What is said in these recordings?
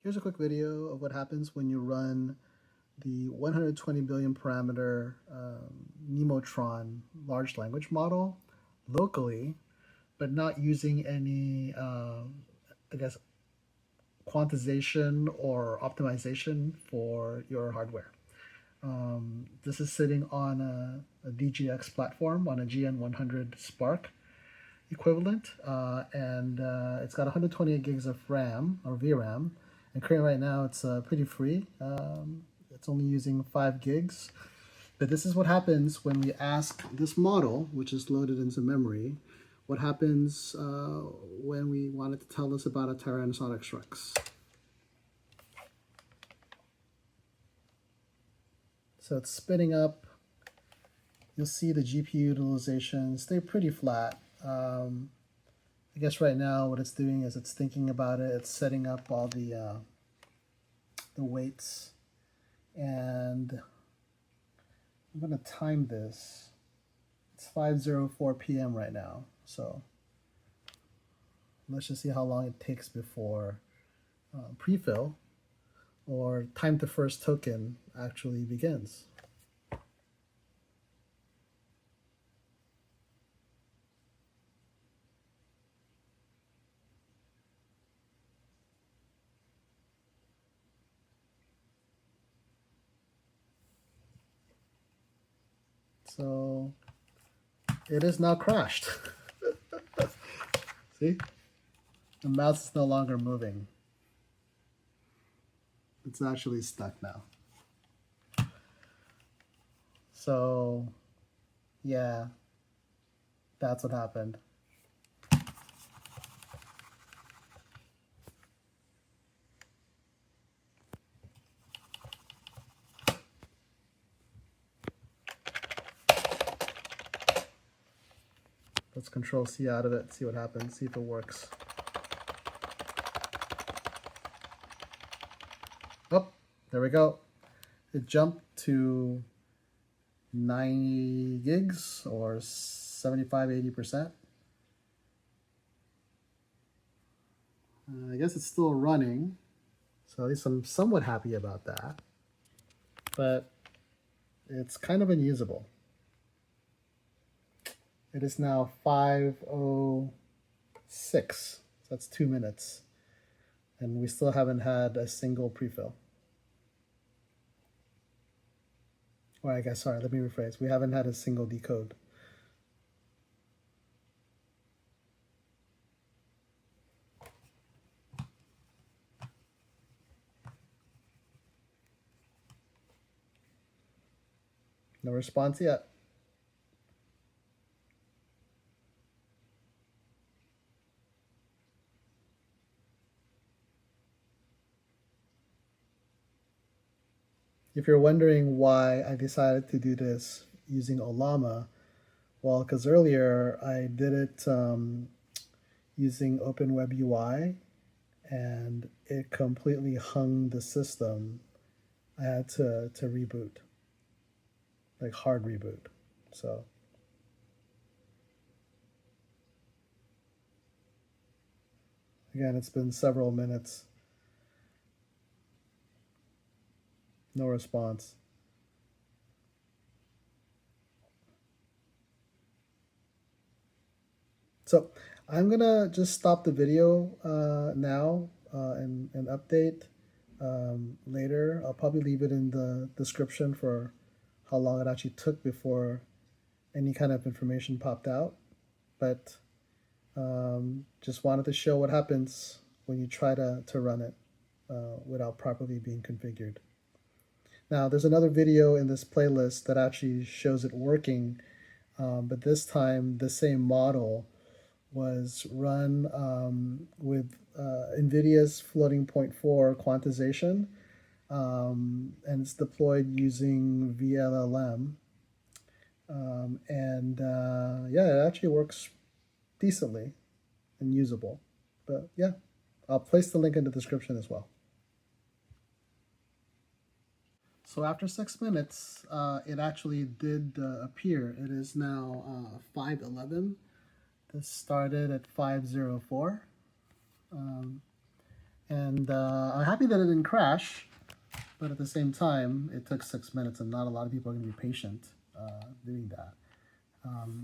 Here's a quick video of what happens when you run the 120 billion parameter Nemotron large language model locally, but not using any, I guess, quantization or optimization for your hardware. This is sitting on a DGX platform on a GN100 Spark equivalent, and it's got 128 gigs of RAM or VRAM, and currently right now it's pretty free. It's only using 5 gigs, but this is what happens when we ask this model, which is loaded into memory, what happens when we want it to tell us about a Tyrannosaurus Rex. So it's spinning up. You'll see the GPU utilization stay pretty flat. I guess right now what it's doing is it's thinking about it. It's setting up all the weights, and I'm going to time this. It's 5:04 p.m. right now, so let's just see how long it takes before prefill or time to first token actually begins. So it is now crashed. See? The mouse is no longer moving. It's actually stuck now. So, yeah, that's what happened. Let's Control C out of it, see what happens, see if it works. Oh, there we go. It jumped to 90 gigs or 75–80%. I guess it's still running, so at least I'm somewhat happy about that, but it's kind of unusable. It is now 5:06, so that's 2 minutes, and we still haven't had a single prefill. Or I guess, sorry, let me rephrase. We haven't had a single decode. No response yet. If you're wondering why I decided to do this using Ollama, well, because earlier I did it using OpenWebUI, and it completely hung the system. I had to reboot, like hard reboot. So again, it's been several minutes. No response. So I'm gonna just stop the video now and update later. I'll probably leave it in the description for how long it actually took before any kind of information popped out. But just wanted to show what happens when you try to run it without properly being configured. Now, there's another video in this playlist that actually shows it working, but this time the same model was run with NVIDIA's floating point 4 quantization, and it's deployed using VLLM. Yeah, it actually works decently and usable. But yeah, I'll place the link in the description as well. So after 6 minutes, it actually did appear. It is now 5:11. This started at 5:04. And I'm happy that it didn't crash, but at the same time, it took 6 minutes, and not a lot of people are going to be patient doing that.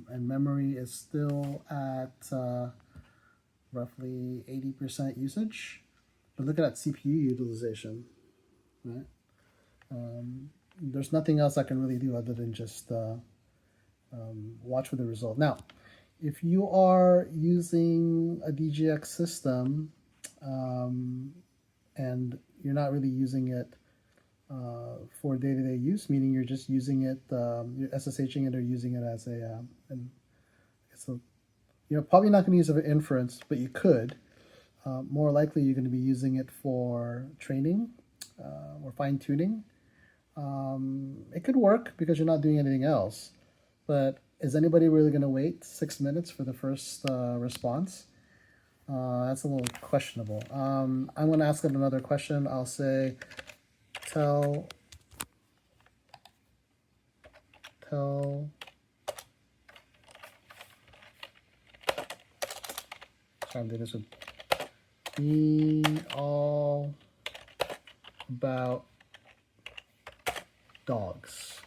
And memory is still at roughly 80% usage. But look at that CPU utilization, right? There's nothing else I can really do other than just watch for the result. Now, if you are using a DGX system and you're not really using it for day-to-day use, meaning you're just using it, you're SSHing it or using it as you're probably not going to use it for inference, but you could. More likely, you're going to be using it for training or fine-tuning. It could work because you're not doing anything else, but is anybody really going to wait 6 minutes for the first response? That's a little questionable. I'm going to ask it another question. I'll say, tell sorry, I'm doing this with me all about dogs.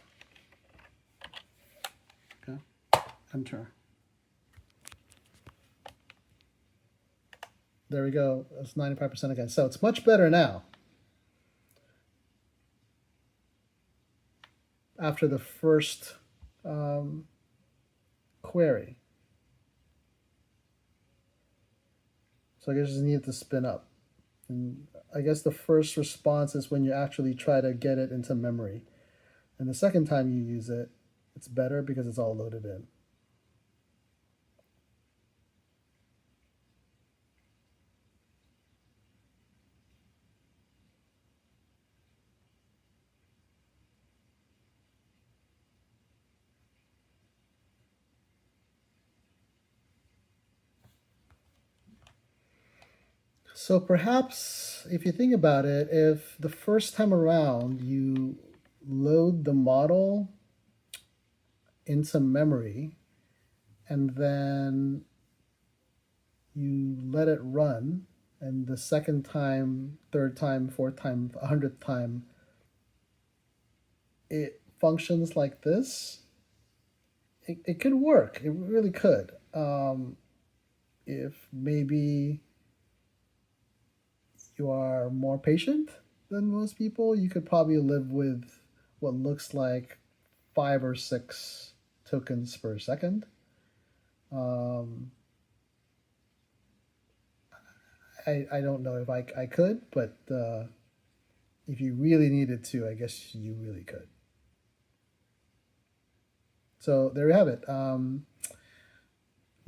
Okay, enter. There we go. It's 95% again. So it's much better now. After the first query. So I guess you need to spin up. And I guess the first response is when you actually try to get it into memory. And the second time you use it, it's better because it's all loaded in. So perhaps, if you think about it, if the first time around you load the model into memory and then you let it run, and the second time, third time, fourth time, 100th time, it functions like this, it could work. It really could. If maybe you are more patient than most people, you could probably live with what looks like 5 or 6 tokens per second. I don't know if I could, but if you really needed to, I guess you really could. So there you have it.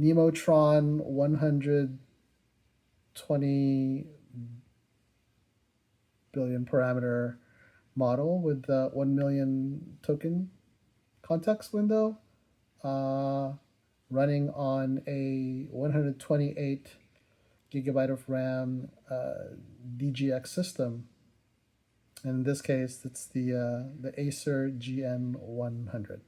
Nemotron 120 billion parameter model with 1 million token context window running on a 128 gigabyte of RAM DGX system. And in this case, it's the Acer GN100.